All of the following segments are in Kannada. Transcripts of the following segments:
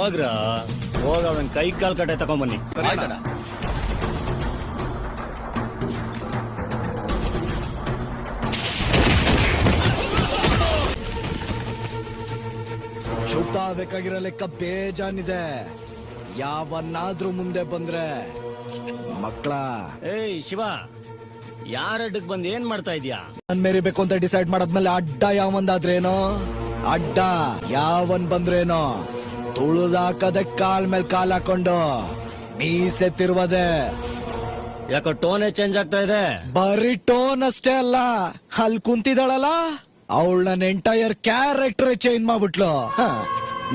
ಹೋಗ್ರ ಹೋಗ ಅವನ್ ಕೈ ಕಾಲ್ ಕಟ್ಟೆ ತಗೊಂಬನ್ನಿ. ಚುತ್ತ ಬೇಕಾಗಿರೋ ಲೆಕ್ಕ ಬೇಜಾನಿದೆ. ಯಾವನ್ನಾದ್ರೂ ಮುಂದೆ ಬಂದ್ರೆ ಮಕ್ಕಳ. ಏಯ್ ಶಿವ, ಯಾರ ಅಡ್ಡಕ್ ಬಂದ್ ಏನ್ ಮಾಡ್ತಾ ಇದ್ಯಾ? ನನ್ ಮೇರಿಬೇಕು ಅಂತ ಡಿಸೈಡ್ ಮಾಡಾದ್ಮೇಲೆ ಅಡ್ಡ ಯಾವಂದಾದ್ರೇನೋ, ಅಡ್ಡ ಯಾವನ್ ಬಂದ್ರೇನೋ ತುಳುದಾಕದೆ ಕಾಲ್ ಮೇಲೆ ಕಾಲ್ ಹಾಕೊಂಡು ಮೀಸೆ ತಿರುವದೆ. ಯಾಕೋ ಟೋನೇ ಚೇಂಜ್ ಆಗ್ತಾ ಇದೆ. ಬರೀ ಟೋನ್ ಅಷ್ಟೇ ಅಲ್ಲ, ಅಲ್ಲಿ ಕುಂತಿದಾಳಲ್ಲ ಅವಳು ನನ್ನ ಎಂಟೈರ್ ಕ್ಯಾರೆಕ್ಟರ್ ಚೇಂಜ್ ಮಾಡ್ಬಿಟ್ಲು.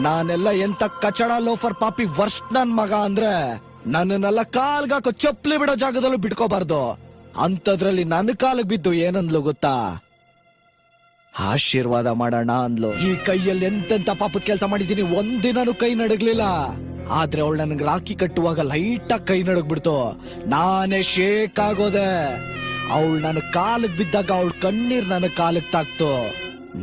ನಾನೆಲ್ಲ ಎಂತ ಕಚಡ ಲೋಫರ್ ಪಾಪಿ ವರ್ಸ್ಟ್ ನನ್ ಮಗ ಅಂದ್ರೆ ನನ್ನನ್ನೆಲ್ಲ ಕಾಲ್ಗಾಕೋ ಚಪ್ಲಿ ಬಿಡೋ ಜಾಗದಲ್ಲೂ ಬಿಟ್ಕೋಬಾರ್ದು. ಅಂತದ್ರಲ್ಲಿ ನನ್ನ ಕಾಲಿಗೆ ಬಿದ್ದು ಏನಂದ್ಲು ಗೊತ್ತಾ? ಆಶೀರ್ವಾದ ಮಾಡೋಣ ಅಂದ್ಲು. ಈ ಕೈಯಲ್ಲಿ ಎಂತೆಂತ ಪಾಪದ ಕೆಲಸ ಮಾಡಿದೀನಿ, ಒಂದಿನೂ ಕೈ ನಡಗ್ಲಿಲ್ಲ. ಆದ್ರೆ ಅವಳು ನನ್ಗೆ ರಾಖಿ ಕಟ್ಟುವಾಗ ಲೈಟ್ ಆಗಿ ಕೈ ನಡಗ್ಬಿಡ್ತು. ನಾನೇ ಶೇಕ್ ಆಗೋದೆ. ಅವಳು ನನ್ನ ಕಾಲಿಗೆ ಬಿದ್ದಾಗ ಅವಳ ಕಣ್ಣೀರ್ ನನ್ನ ಕಾಲಿಗೆ ತಾಕ್ತು.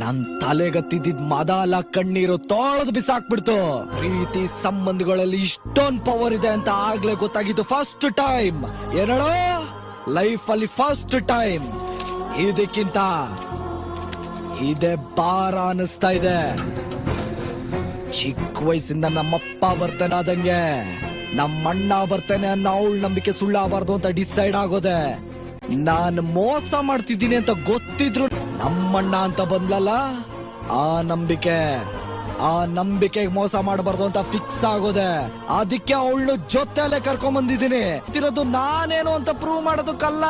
ನನ್ ತಲೆಗತ್ತಿದ್ದ ಮದಾಲ ಕಣ್ಣೀರು ತೊಳೆದು ಬಿಸಾಕ್ಬಿಡ್ತು. ಪ್ರೀತಿ ಸಂಬಂಧಗಳಲ್ಲಿ ಇಷ್ಟೊಂದು ಪವರ್ ಇದೆ ಅಂತ ಆಗ್ಲೇ ಗೊತ್ತಾಗಿದ್ದು ಫಸ್ಟ್ ಟೈಮ್. ಏನೋ ಲೈಫ್ ಅಲ್ಲಿ ಫಸ್ಟ್ ಟೈಮ್. ಇದಕ್ಕಿಂತ ಇದೇ ಬಾರ ಅನಿಸ್ತಾ ಇದೆ. ಚಿಕ್ಕ ವಯಸ್ಸಿಂದ ನಮ್ಮಪ್ಪ ಬರ್ತಾನೆ ಆದಂಗೆ ನಮ್ಮಣ್ಣ ಬರ್ತಾನೆ ಅನ್ನೋ ಅವಳ ನಂಬಿಕೆ ಸುಳ್ಳಾಗಬಾರ್ದು ಅಂತ ಡಿಸೈಡ್ ಆಗೋದೆ. ನಾನು ಮೋಸ ಮಾಡ್ತಿದ್ದೀನಿ ಅಂತ ಗೊತ್ತಿದ್ರು ನಮ್ಮಣ್ಣ ಅಂತ ಬಂದ್ಲಲ್ಲ, ಆ ನಂಬಿಕೆಗೆ ಮೋಸ ಮಾಡಬಾರ್ದು ಅಂತ ಫಿಕ್ಸ್ ಆಗೋದೆ. ಅದಕ್ಕೆ ಅವಳು ಜೊತೆಲೆ ಕರ್ಕೊಂಡ್ ಬಂದಿದ್ದೀನಿ. ಇರೋದು ನಾನೇನು ಅಂತ ಪ್ರೂವ್ ಮಾಡೋದಕ್ಕಲ್ಲ,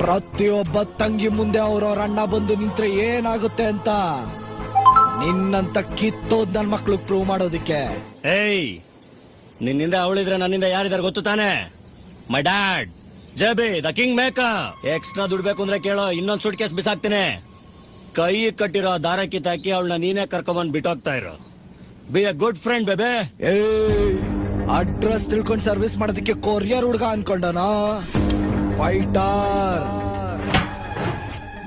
ಪ್ರತಿಯೊಬ್ಬ ತಂಗಿ ಮುಂದೆ ಅವ್ರವ್ರ ಅಣ್ಣ ಬಂದು ನಿಂತ್ರೆ ಏನಾಗುತ್ತೆ ಅಂತ ನಿನ್ನಂತ ಕಿತ್ತೋದ್ ನನ್ ಮಕ್ಳಿಗೆ ಪ್ರೂವ್ ಮಾಡೋದಿಕ್ಕೆ. ಏಯ್, ನಿನ್ನಿಂದ ಅವಳಿದ್ರೆ ನನ್ನಿಂದ ಯಾರಿದಾರೆ ಗೊತ್ತು ತಾನೆ? My dad Jabi the king maker. Extra ದುಡ್ಬೇಕು ಅಂದ್ರೆ ಕೇಳೋ, ಇನ್ನೊಂದ್ ಸೂಟ್ ಕೇಸ್ ಬಿಸಾಕ್ತೀನಿ. ಕೈ ಕಟ್ಟಿರೋ ದಾರ ಕಿತ್ತಾಕಿ ಅವಳನ್ನ ನೀನೇ ಕರ್ಕೊಂಬಂದ್ ಬಿಟ್ಟೋಗ್ತಾ ಇರೋ. Be a good friend baby. Address ತಿಳ್ಕೊಂಡ್ ಸರ್ವಿಸ್ ಮಾಡೋದಕ್ಕೆ ಕೊರಿಯರ್ ಹುಡ್ಗ ಅನ್ಕೊಂಡನ. ಫೈಟರ್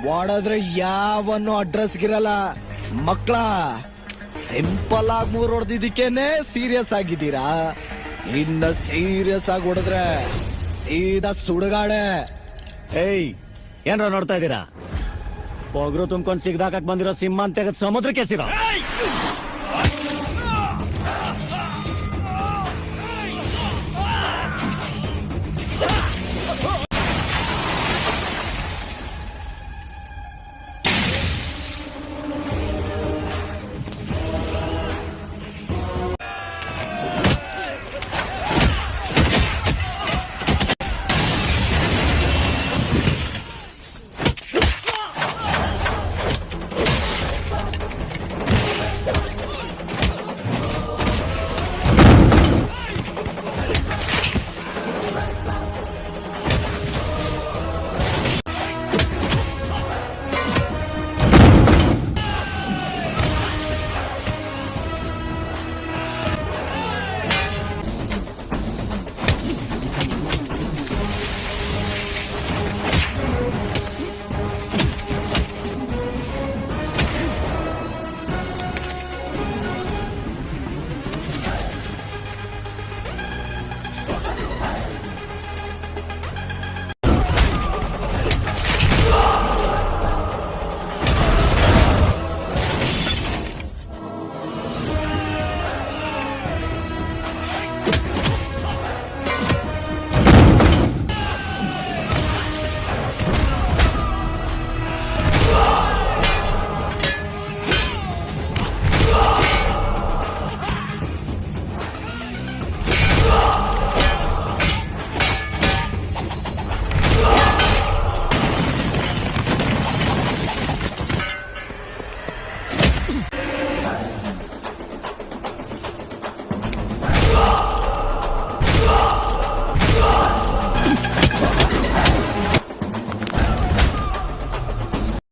ವಾಡಾದ್ರೆ ಯಾವನು ಅಡ್ರೆಸ್ ಗಿರಲ್ಲ. ಮಕ್ಕಳ ಸಿಂಪಲ್ ಆಗಿ 3 ಹೊಡೆದಿದ್ದಕ್ಕೇನೆ ಸೀರಿಯಸ್ ಆಗಿದ್ದೀರಾ. ಇನ್ನ ಸೀರಿಯಸ್ ಆಗಿ ಹೊಡೆದ್ರೆ ಸೀದಾ ಸುಡುಗಾಡೆ. ಏಯ್, ಏನ್ರ ನೋಡ್ತಾ ಇದ್ದೀರಾ? ಪೊಗರು ತುಂಬ್ಕೊಂಡ್ ಸಿಗ್ದಾಕಕ್ ಬಂದಿರೋ ಸಿಂಹ ಅಂತ ತೆಗೆದು ಸಮುದ್ರಕ್ಕೆ ಸಿರೋ.